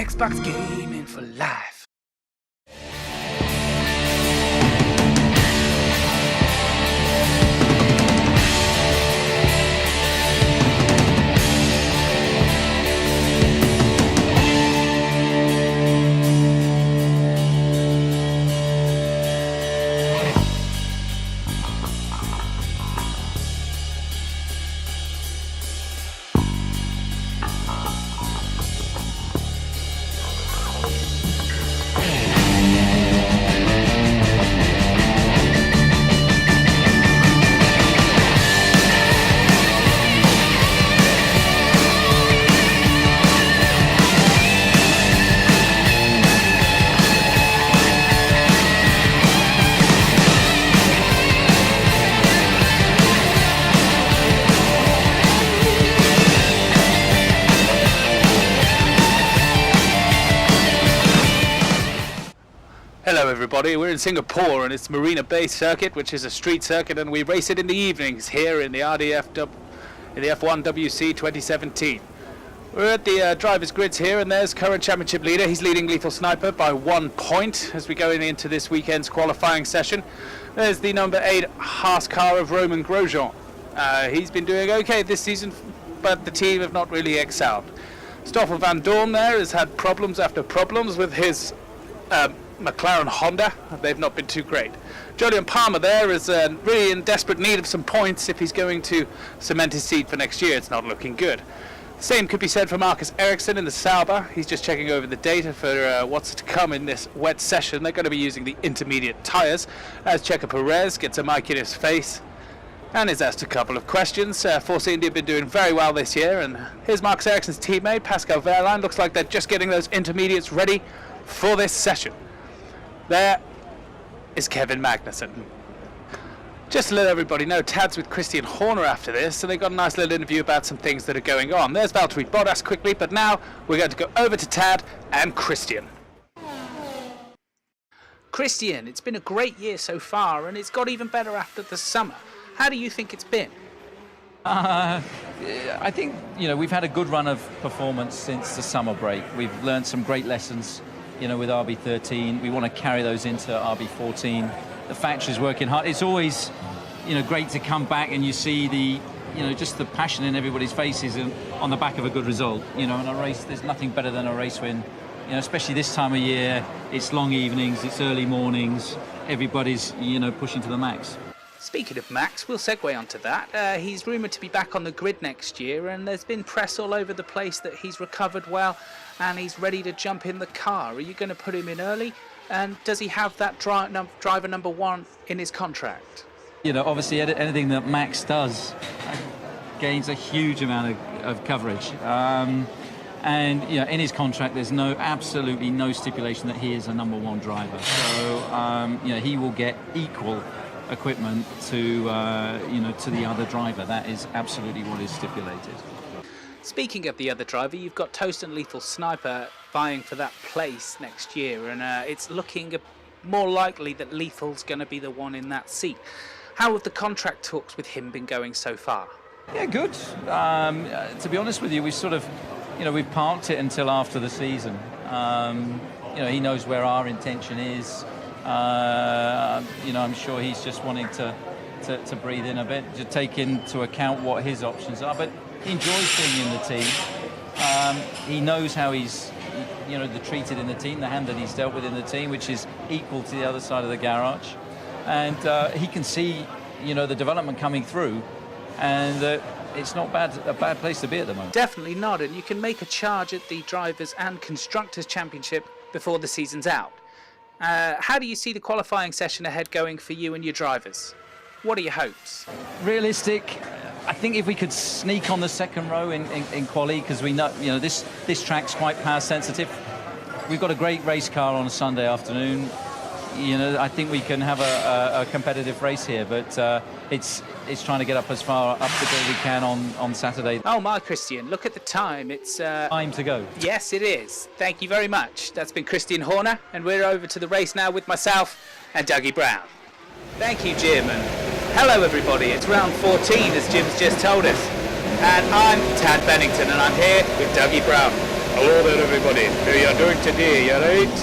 Xbox gaming for life. Hello everybody, we're in Singapore and it's Marina Bay circuit, which is a street circuit, and we race it in the evenings here in the RDF1WC 2017. We're at the driver's grids here, and there's current championship leader. He's leading Lethal Sniper by 1 point as we go into this weekend's qualifying session. There's the number 8 Haas car of Roman Grosjean. He's been doing okay this season, but the team have not really excelled. Stoffel van Dorn there has had problems after problems with his McLaren Honda. They've not been too great. Julian Palmer there is really in desperate need of some points if he's going to cement his seat for next year. It's not looking good. The same could be said for Marcus Ericsson in the Sauber. He's just checking over the data for what's to come in this wet session. They're going to be using the intermediate tyres as Checo Perez gets a mic in his face and is asked a couple of questions. Force India have been doing very well this year, and here's Marcus Ericsson's teammate Pascal Wehrlein. Looks like they're just getting those intermediates ready for this session. There is Kevin Magnussen. Just to let everybody know, Tad's with Christian Horner after this, so they got a nice little interview about some things that are going on. There's Valtteri Bottas quickly, but now we're going to go over to Tad and Christian. Christian, it's been a great year so far, and it's got even better after the summer. How do you think it's been? I think, we've had a good run of performance since the summer break. We've learned some great lessons, with RB13. We want to carry those into RB14. The factory's working hard. It's always, great to come back and you see the, just the passion in everybody's faces on the back of a good result. In a race, there's nothing better than a race win. Especially this time of year, it's long evenings, it's early mornings. Everybody's, pushing to the max. Speaking of Max, we'll segue onto that. He's rumoured to be back on the grid next year, and there's been press all over the place that he's recovered well and he's ready to jump in the car. Are you going to put him in early? And does he have that driver number 1 in his contract? Obviously anything that Max does gains a huge amount of coverage. And in his contract there's absolutely no stipulation that he is a number 1 driver. So he will get equal equipment to the other driver. That is absolutely what is stipulated. Speaking of the other driver, you've got Toast and Lethal Sniper vying for that place next year, and it's looking more likely that Lethal's going to be the one in that seat. How have the contract talks with him been going so far? Yeah, good. To be honest with you, we sort of, we've parked it until after the season. He knows where our intention is. I'm sure he's just wanting to breathe in a bit, to take into account what his options are. But he enjoys being in the team. He knows how he's, treated in the team, the hand that he's dealt with in the team, which is equal to the other side of the garage. And he can see, the development coming through, and it's not a bad place to be at the moment. Definitely not, and you can make a charge at the Drivers' and Constructors' Championship before the season's out. How do you see the qualifying session ahead going for you and your drivers? What are your hopes? Realistic, I think if we could sneak on the second row in quali, because we know, this track's quite power sensitive. We've got a great race car on a Sunday afternoon. I think we can have a competitive race here, but it's trying to get up as far up the as we can on Saturday. Oh my, Christian, look at the time. It's time to go. Yes, it is. Thank you very much. That's been Christian Horner, and we're over to the race now with myself and Dougie Brown. Thank you, Jim, and hello everybody. It's round 14, as Jim's just told us, and I'm Tad Bennington, and I'm here with Dougie Brown. Hello there everybody, how are you doing today, you right?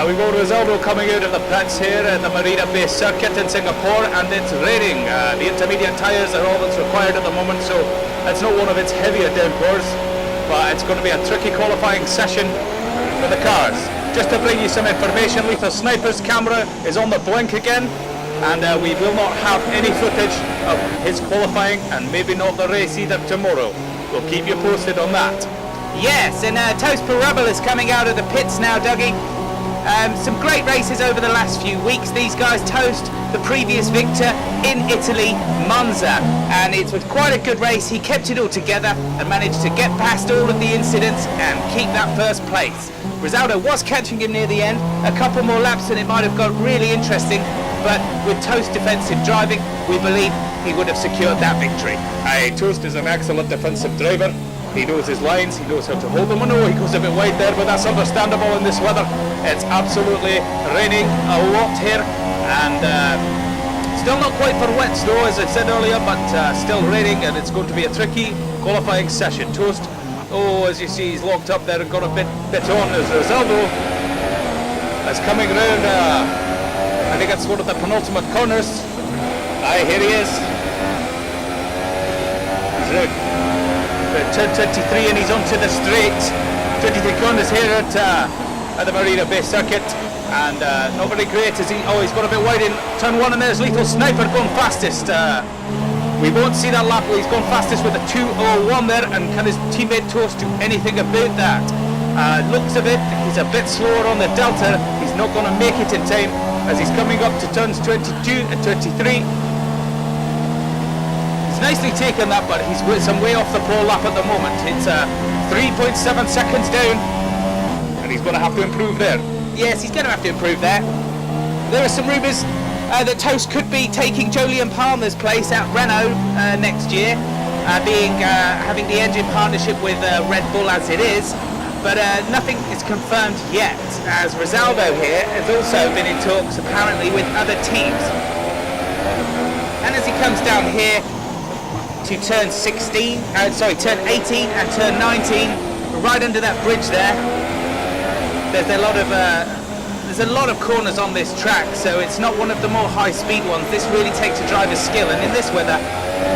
We've got Rizaldo coming out of the pits here at the Marina based circuit in Singapore, and it's raining. The intermediate tyres are all that's required at the moment, so it's not one of its heavier downpours, but it's going to be a tricky qualifying session for the cars. Just to bring you some information, Lethal Sniper's camera is on the blink again, and we will not have any footage of his qualifying, and maybe not the race either tomorrow. We'll keep you posted on that. Yes, and ToastParabola is coming out of the pits now, Dougie. Some great races over the last few weeks. These guys Toast, the previous victor in Italy, Monza, and it was quite a good race. He kept it all together and managed to get past all of the incidents and keep that first place. Rizaldo was catching him near the end, a couple more laps and it might have got really interesting, but with Toast defensive driving, we believe he would have secured that victory. Toast is an excellent defensive driver. He knows his lines, he knows how to hold them. I know he goes a bit wide there, but that's understandable in this weather. It's absolutely raining a lot here, and still not quite for wet snow, as I said earlier, but still raining, and it's going to be a tricky qualifying session. Toast, as you see, he's locked up there and got a bit on as Rizaldo is coming round. I think it's one of the penultimate corners. Here he is. He's round turn 23 and he's onto the straight. 23 corners here at the Marina based circuit, and not very great is he. He's got a bit wide in turn 1, and there's Lethal Sniper going fastest. We won't see that lap. He's gone fastest with a 2:01 there, and can his teammate Toast do anything about that? Looks of it, he's a bit slower on the Delta. He's not going to make it in time as he's coming up to turns 22 and 23. Nicely taken that, but he's some way off the pole lap at the moment. It's 3.7 seconds down, and he's going to have to improve there. Yes, he's going to have to improve there. There are some rumours that Toast could be taking Jolyon Palmer's place at Renault next year, having the engine partnership with Red Bull as it is, but nothing is confirmed yet, as Rizaldo here has also been in talks apparently with other teams. And as he comes down here to turn 18 and turn 19, right under that bridge there, there's a lot of corners on this track, so it's not one of the more high-speed ones. This really takes a driver's skill, and in this weather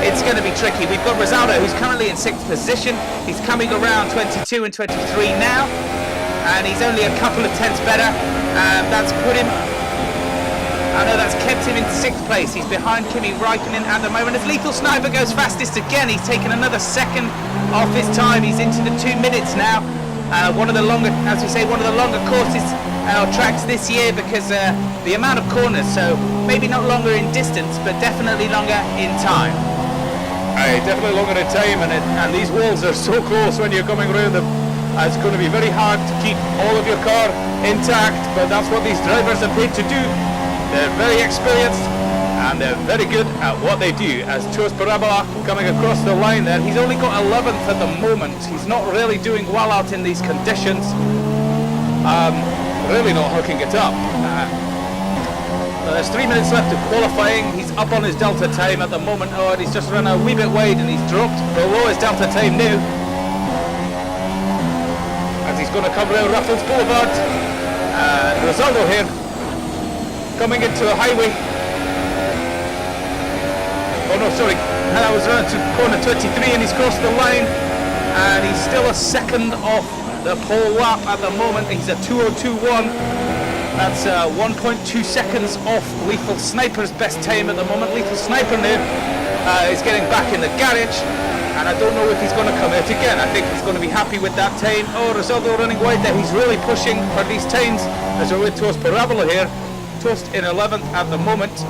it's going to be tricky. We've got Rizaldo, who's currently in 6th position. He's coming around 22 and 23 now, and he's only a couple of tenths better. That's kept him in 6th place. He's behind Kimi Räikkönen at the moment. As Lethal Sniper goes fastest again, he's taken another second off his time. He's into the 2 minutes now. One of the longer courses or tracks this year, because the amount of corners, so maybe not longer in distance, but definitely longer in time. Definitely longer in time, and these walls are so close when you're coming around them. It's going to be very hard to keep all of your car intact, but that's what these drivers are paid to do. They're very experienced and they're very good at what they do. As ToastParabola coming across the line there, he's only got 11th at the moment. He's not really doing well out in these conditions. Really not hooking it up. There's 3 minutes left of qualifying. He's up on his Delta time at the moment. And he's just run a wee bit wide and he's dropped below his Delta time now. As he's going to come around Raffles Boulevard. Rizaldo here, coming into the highway. That was around to corner 23 and he's crossed the line, and he's still a second off the pole lap at the moment. He's a 2:02.1. That's 1.2 seconds off Lethal Sniper's best time at the moment. Lethal Sniper now is getting back in the garage, and I don't know if he's going to come out again. I think he's going to be happy with that time. Rizaldo running wide there. He's really pushing for these times as we're with ToastParabola here. Toast in 11th at the moment.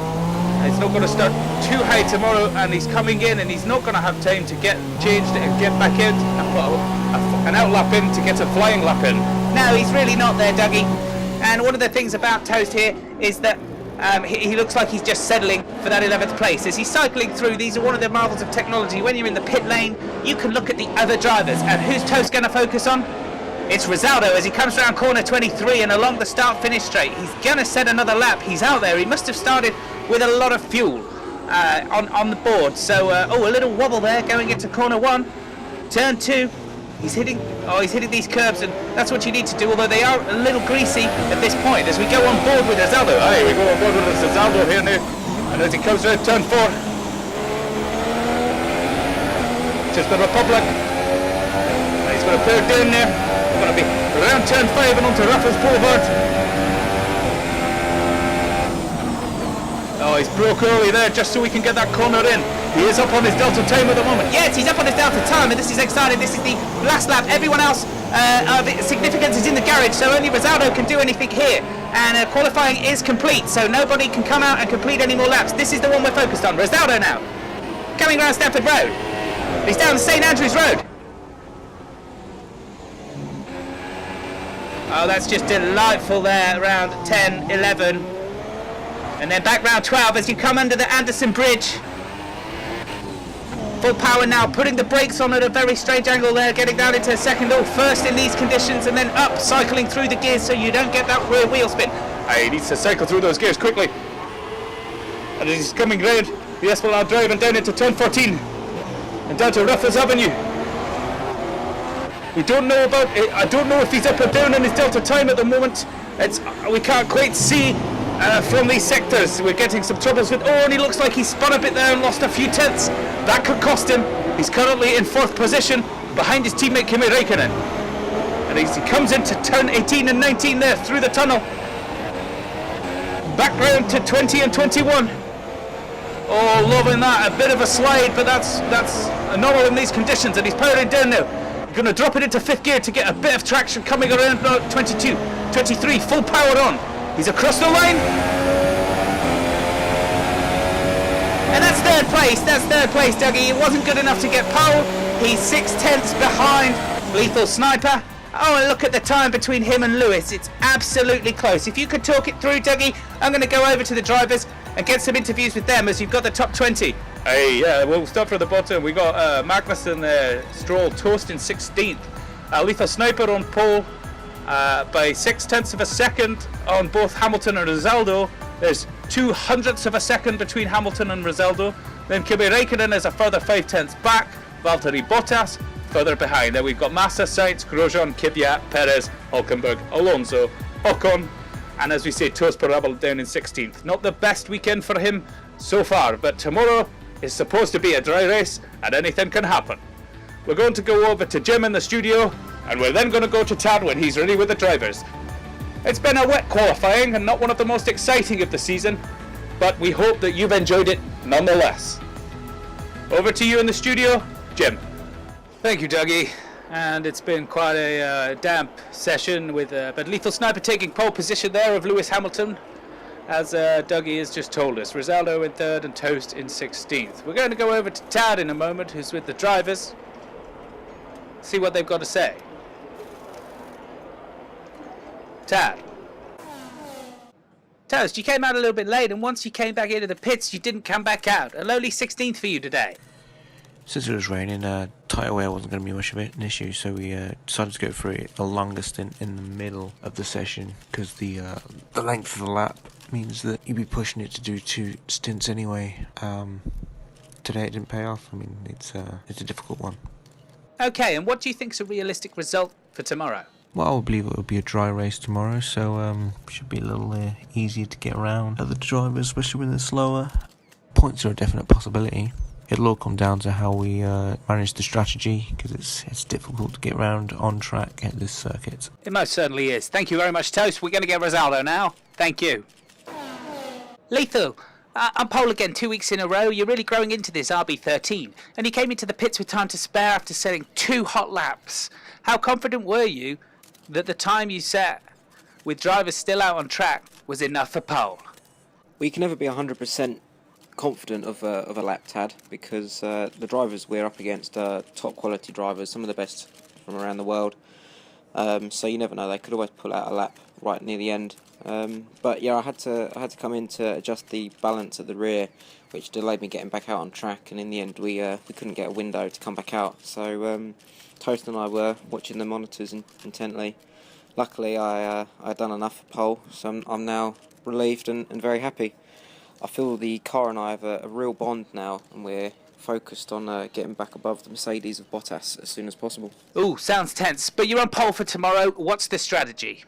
He's not going to start too high tomorrow, and he's coming in and he's not going to have time to get changed and get back out and put an out lap in to get a flying lap in. No, he's really not there, Dougie. And one of the things about Toast here is that he looks like he's just settling for that 11th place. As he's cycling through, these are one of the marvels of technology. When you're in the pit lane, you can look at the other drivers, and who's Toast going to focus on? It's Rizaldo as he comes around corner 23 and along the start-finish straight. He's going to set another lap. He's out there. He must have started with a lot of fuel on the board. So, a little wobble there going into corner 1. Turn 2. He's hitting these curves, and that's what you need to do, although they are a little greasy at this point as we go on board with Rizaldo. Aye, we go on board with Rizaldo here now, and as he comes around turn 4, just the Republic. He's going to put it down there. We're going to be around turn 5 and onto Raffles Boulevard. Oh, he's broke early there just so we can get that corner in. He is up on his Delta time at the moment. Yes, he's up on his Delta time, and this is exciting. This is the last lap. Everyone else, the significance is in the garage, so only Rizaldo can do anything here. And qualifying is complete, so nobody can come out and complete any more laps. This is the one we're focused on. Rizaldo now, coming around Stamford Road. He's down St Andrews Road. Oh, that's just delightful there, around 10, 11. And then back round 12 as you come under the Anderson Bridge. Full power now, putting the brakes on at a very strange angle there, getting down into second, first in these conditions, and then up, cycling through the gears so you don't get that rear wheel spin. He needs to cycle through those gears quickly. And as he's coming round the Esplanade Drive and down into turn 14 and down to Ruffles Avenue. We don't know about, I don't know if he's up or down in his Delta time at the moment. We can't quite see from these sectors. We're getting some troubles with, and he looks like he spun a bit there and lost a few tenths. That could cost him. He's currently in 4th position behind his teammate Kimi Räikkönen. And as he comes into turn 18 and 19 there through the tunnel. Back round to 20 and 21. Oh, loving that. A bit of a slide, but that's normal in these conditions, and he's powering down now. He's going to drop it into 5th gear to get a bit of traction coming around 22, 23, full power on. He's across the line. And that's third place, Dougie. It wasn't good enough to get pole. He's 6 tenths behind Lethal Sniper. Oh, and look at the time between him and Lewis. It's absolutely close. If you could talk it through, Dougie, I'm going to go over to the drivers and get some interviews with them as you've got the top 20. Hey, yeah, we'll start from the bottom. We got Magnussen, Stroll, Toast in 16th. Lethal Sniper on pole by 6 tenths of a second on both Hamilton and Rizaldo. There's 0.02 of a second between Hamilton and Rizaldo. Then Kimi Räikkönen is a further 5 tenths back. Valtteri Bottas further behind. Then we've got Massa, Sainz, Grosjean, Kvyat, Perez, Hülkenberg, Alonso, Ocon, and as we say, ToastParabola down in 16th. Not the best weekend for him so far, but tomorrow is supposed to be a dry race and anything can happen. We're going to go over to Jim in the studio, and we're then going to go to Tad when he's ready with the drivers. It's been a wet qualifying and not one of the most exciting of the season, but we hope that you've enjoyed it nonetheless. Over to you in the studio, Jim. Thank you, Dougie. And it's been quite a damp session with but Lethal Sniper taking pole position there of Lewis Hamilton, as Dougie has just told us. Rizaldo in 3rd and Toast in 16th. We're going to go over to Tad in a moment, who's with the drivers. See what they've got to say. Tad. Toast, you came out a little bit late, and once you came back into the pits, you didn't come back out. A lowly 16th for you today. Since it was raining, tyre wear wasn't going to be much of an issue, so we decided to go for it the longest stint in the middle of the session, because the length of the lap means that you'd be pushing it to do 2 stints anyway. Today it didn't pay off. I mean, it's a difficult one. Okay, and what do you think's a realistic result for tomorrow? Well, I believe it will be a dry race tomorrow, so should be a little easier to get around. Other drivers, especially when they're slower. Points are a definite possibility. It'll all come down to how we manage the strategy, because it's difficult to get around on track at this circuit. It most certainly is. Thank you very much, Toast. We're going to get Rizaldo now. Thank you. Lethal, on pole again 2 weeks in a row. You're really growing into this RB13, and you came into the pits with time to spare after setting 2 hot laps. How confident were you that the time you set with drivers still out on track was enough for pole? We can never be 100% confident of a lap, Tad, because the drivers we're up against are top quality drivers, some of the best from around the world. So you never know; they could always pull out a lap right near the end. But yeah, I had to come in to adjust the balance at the rear, which delayed me getting back out on track. And in the end, we couldn't get a window to come back out. So Toast and I were watching the monitors intently. Luckily, I done enough for pole, so I'm now relieved and very happy. I feel the car and I have a real bond now, and we're focused on getting back above the Mercedes of Bottas as soon as possible. Ooh, sounds tense. But you're on pole for tomorrow. What's the strategy?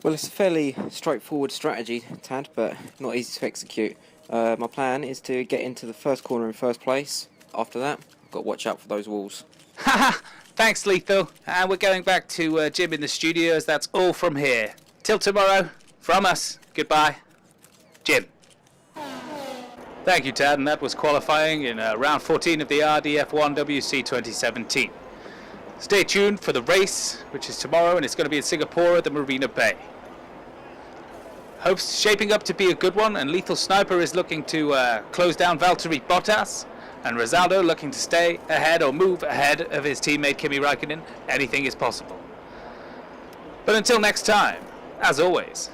Well, it's a fairly straightforward strategy, Tad, but not easy to execute. My plan is to get into the first corner in first place. After that, I've got to watch out for those walls. Haha! Thanks, Lethal. And we're going back to Jim in the studio, as that's all from here. Till tomorrow, from us, goodbye. Jim. Thank you, Tad, and that was qualifying in round 14 of the RDF1WC 2017. Stay tuned for the race, which is tomorrow, and it's going to be in Singapore at the Marina Bay. Hope's shaping up to be a good one, and Lethal Sniper is looking to close down Valtteri Bottas, and Rosaldo looking to stay ahead or move ahead of his teammate Kimi Räikkönen. Anything is possible. But until next time, as always,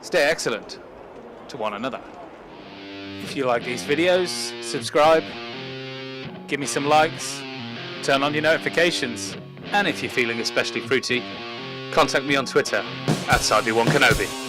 stay excellent to one another. If you like these videos, subscribe, give me some likes, turn on your notifications, and if you're feeling especially fruity, contact me on Twitter @Sib1kenobi.